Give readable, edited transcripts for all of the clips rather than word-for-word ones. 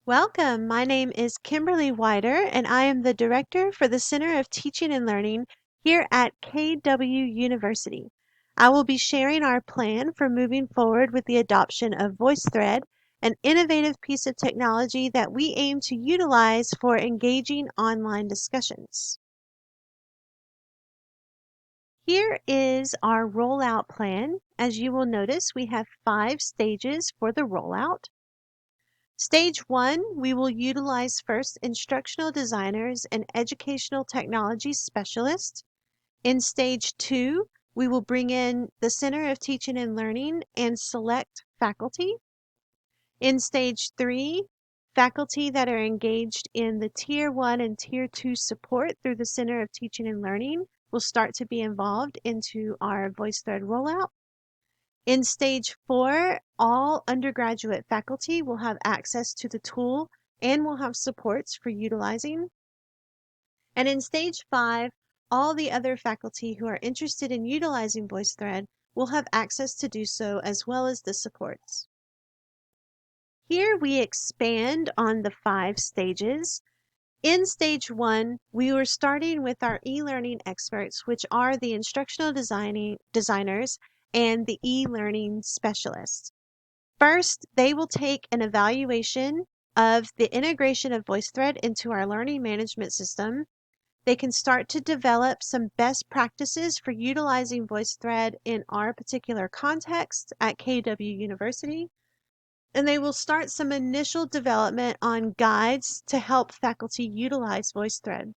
Welcome. My name is Kimberly Wider, and I am the Director for the Center of Teaching and Learning here at KW University. I will be sharing our plan for moving forward with the adoption of VoiceThread, an innovative piece of technology that we aim to utilize for engaging online discussions. Here is our rollout plan. As you will notice, we have 5 stages for the rollout. Stage 1, we will utilize first instructional designers and educational technology specialists. In Stage 2, we will bring in the Center of Teaching and Learning and select faculty. In Stage 3, faculty that are engaged in the Tier 1 and Tier 2 support through the Center of Teaching and Learning will start to be involved into our VoiceThread rollout. In Stage 4, all undergraduate faculty will have access to the tool and will have supports for utilizing. And in Stage 5, all the other faculty who are interested in utilizing VoiceThread will have access to do so as well as the supports. Here we expand on the 5 stages. In Stage 1, we were starting with our e-learning experts, which are the instructional designers and the e-learning specialists. First, they will take an evaluation of the integration of VoiceThread into our learning management system. They can start to develop some best practices for utilizing VoiceThread in our particular context at KW University. And they will start some initial development on guides to help faculty utilize VoiceThread.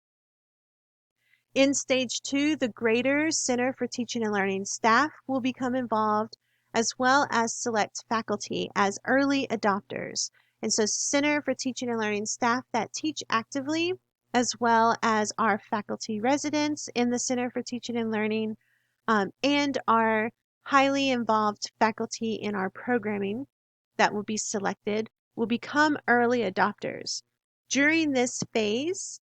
In Stage 2, the greater Center for Teaching and Learning staff will become involved, as well as select faculty as early adopters. And so Center for Teaching and Learning staff that teach actively, as well as our faculty residents in the Center for Teaching and Learning, and our highly involved faculty in our programming that will be selected, will become early adopters. During this phase,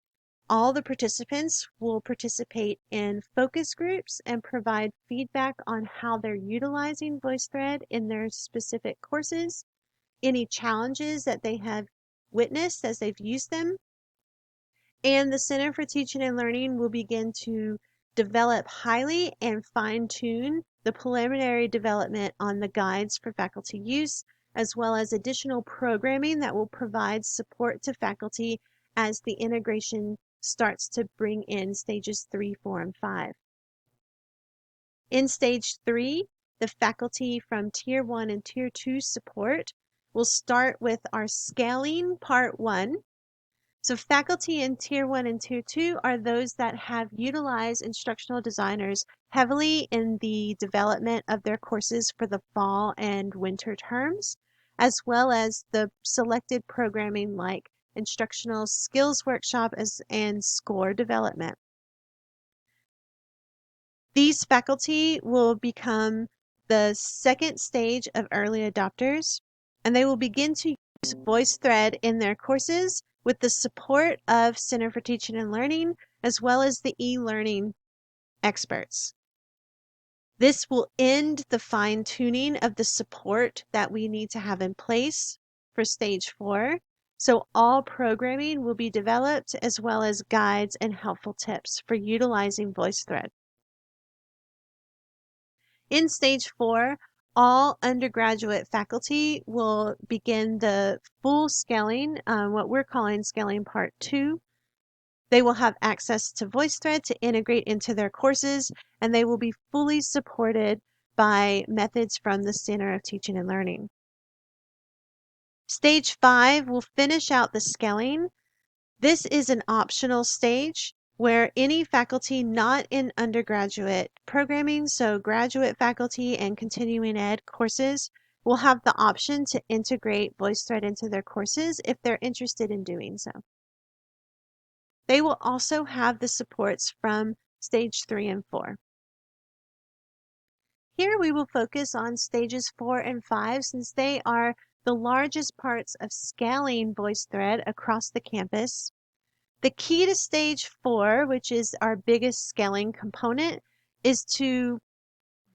all the participants will participate in focus groups and provide feedback on how they're utilizing VoiceThread in their specific courses, any challenges that they have witnessed as they've used them. And the Center for Teaching and Learning will begin to develop highly and fine-tune the preliminary development on the guides for faculty use, as well as additional programming that will provide support to faculty as the integration starts to bring in stages 3, 4, and 5. In Stage 3, the faculty from Tier 1 and Tier 2 support will start with our scaling Part 1. So faculty in Tier 1 and Tier 2 are those that have utilized instructional designers heavily in the development of their courses for the fall and winter terms, as well as the selected programming like instructional skills workshop and score development. These faculty will become the second stage of early adopters, and they will begin to use VoiceThread in their courses with the support of Center for Teaching and Learning, as well as the e-learning experts. This will end the fine-tuning of the support that we need to have in place for Stage 4. So all programming will be developed as well as guides and helpful tips for utilizing VoiceThread. In Stage 4, all undergraduate faculty will begin the full scaling, what we're calling Scaling Part 2. They will have access to VoiceThread to integrate into their courses, and they will be fully supported by methods from the Center of Teaching and Learning. Stage 5 will finish out the scaling. This is an optional stage where any faculty not in undergraduate programming, so graduate faculty and continuing ed courses, will have the option to integrate VoiceThread into their courses if they're interested in doing so. They will also have the supports from Stage 3 and 4. Here we will focus on Stages 4 and 5 since they are the largest parts of scaling VoiceThread across the campus. The key to Stage 4, which is our biggest scaling component, is to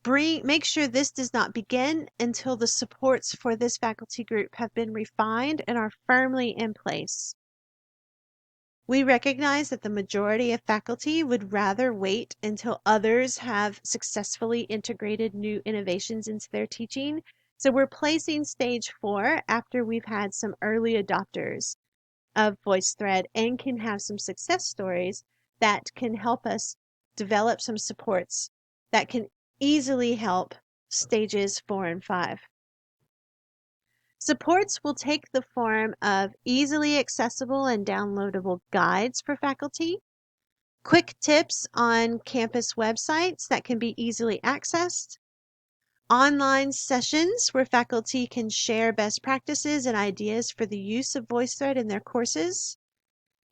make sure this does not begin until the supports for this faculty group have been refined and are firmly in place. We recognize that the majority of faculty would rather wait until others have successfully integrated new innovations into their teaching. So we're placing stage 4 after we've had some early adopters of VoiceThread and can have some success stories that can help us develop some supports that can easily help stages 4 and 5. Supports will take the form of easily accessible and downloadable guides for faculty, quick tips on campus websites that can be easily accessed, online sessions where faculty can share best practices and ideas for the use of VoiceThread in their courses,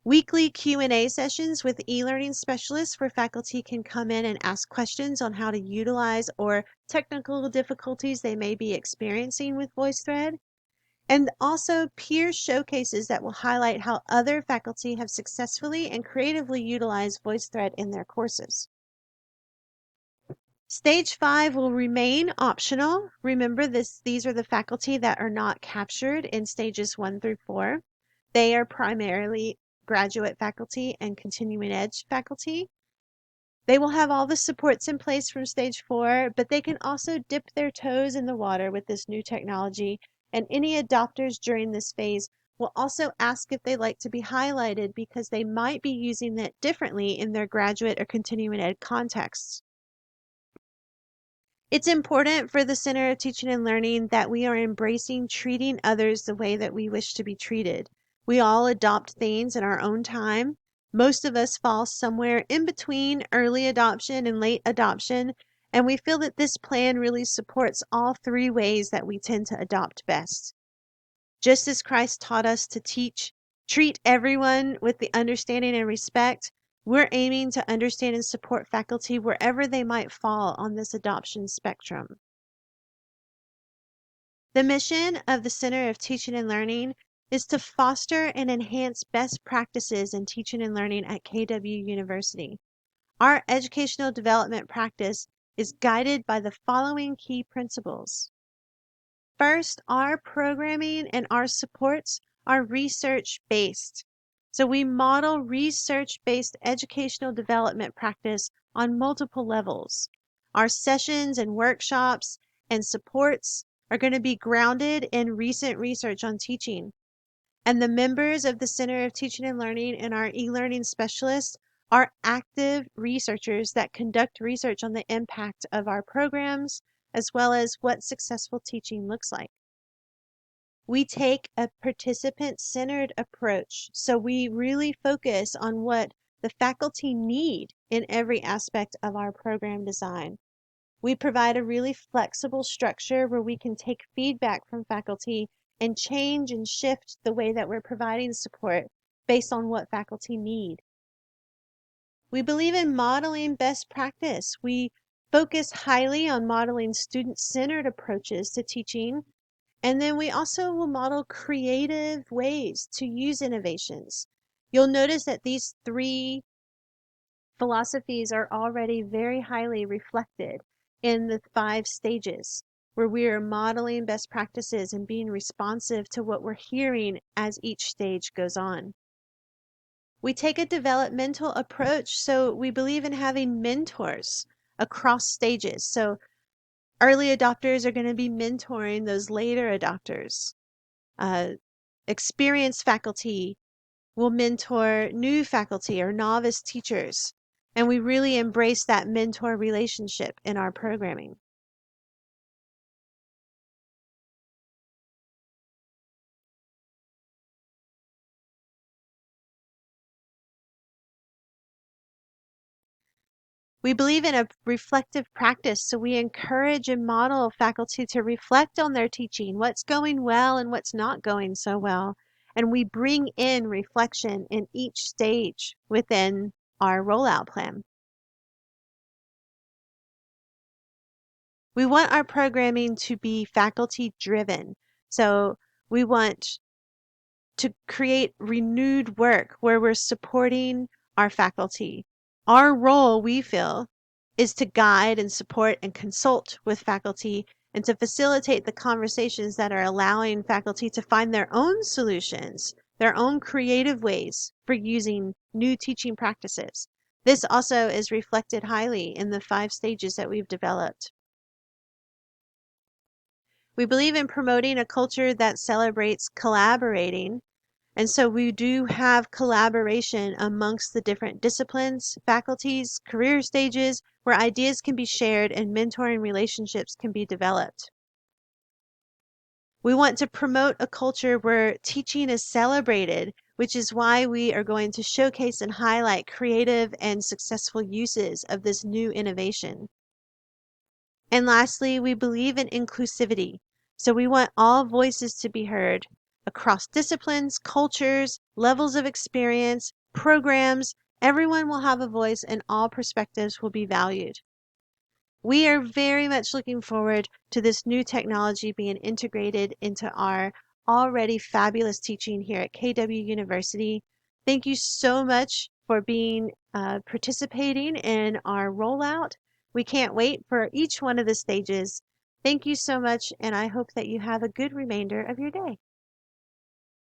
weekly Q&A sessions with e-learning specialists where faculty can come in and ask questions on how to utilize or technical difficulties they may be experiencing with VoiceThread, and also peer showcases that will highlight how other faculty have successfully and creatively utilized VoiceThread in their courses. Stage 5 will remain optional. Remember, these are the faculty that are not captured in stages 1 through 4. They are primarily graduate faculty and continuing ed faculty. They will have all the supports in place from stage 4, but they can also dip their toes in the water with this new technology, and any adopters during this phase will also ask if they like to be highlighted because they might be using it differently in their graduate or continuing ed contexts. It's important for the Center of Teaching and Learning that we are embracing treating others the way that we wish to be treated. We all adopt things in our own time. Most of us fall somewhere in between early adoption and late adoption, and we feel that this plan really supports all 3 ways that we tend to adopt best. Just as Christ taught us to treat everyone with the understanding and respect, we're aiming to understand and support faculty wherever they might fall on this adoption spectrum. The mission of the Center of Teaching and Learning is to foster and enhance best practices in teaching and learning at KW University. Our educational development practice is guided by the following key principles. First, our programming and our supports are research-based. So we model research-based educational development practice on multiple levels. Our sessions and workshops and supports are going to be grounded in recent research on teaching. And the members of the Center of Teaching and Learning and our e-learning specialists are active researchers that conduct research on the impact of our programs, as well as what successful teaching looks like. We take a participant-centered approach, so we really focus on what the faculty need in every aspect of our program design. We provide a really flexible structure where we can take feedback from faculty and change and shift the way that we're providing support based on what faculty need. We believe in modeling best practice. We focus highly on modeling student-centered approaches to teaching, and then we also will model creative ways to use innovations. You'll notice that these 3 philosophies are already very highly reflected in the 5 stages, where we are modeling best practices and being responsive to what we're hearing as each stage goes on. We take a developmental approach, so we believe in having mentors across stages. So early adopters are going to be mentoring those later adopters. Experienced faculty will mentor new faculty or novice teachers, and we really embrace that mentor relationship in our programming. We believe in a reflective practice, so we encourage and model faculty to reflect on their teaching, what's going well and what's not going so well, and we bring in reflection in each stage within our rollout plan. We want our programming to be faculty driven, so we want to create renewed work where we're supporting our faculty. Our role, we feel, is to guide and support and consult with faculty and to facilitate the conversations that are allowing faculty to find their own solutions, their own creative ways for using new teaching practices. This also is reflected highly in the 5 stages that we've developed. We believe in promoting a culture that celebrates collaborating, and so we do have collaboration amongst the different disciplines, faculties, career stages, where ideas can be shared and mentoring relationships can be developed. We want to promote a culture where teaching is celebrated, which is why we are going to showcase and highlight creative and successful uses of this new innovation. And lastly, we believe in inclusivity. So we want all voices to be heard across disciplines, cultures, levels of experience, programs. Everyone will have a voice and all perspectives will be valued. We are very much looking forward to this new technology being integrated into our already fabulous teaching here at KW University. Thank you so much for being participating in our rollout. We can't wait for each one of the stages. Thank you so much, and I hope that you have a good remainder of your day.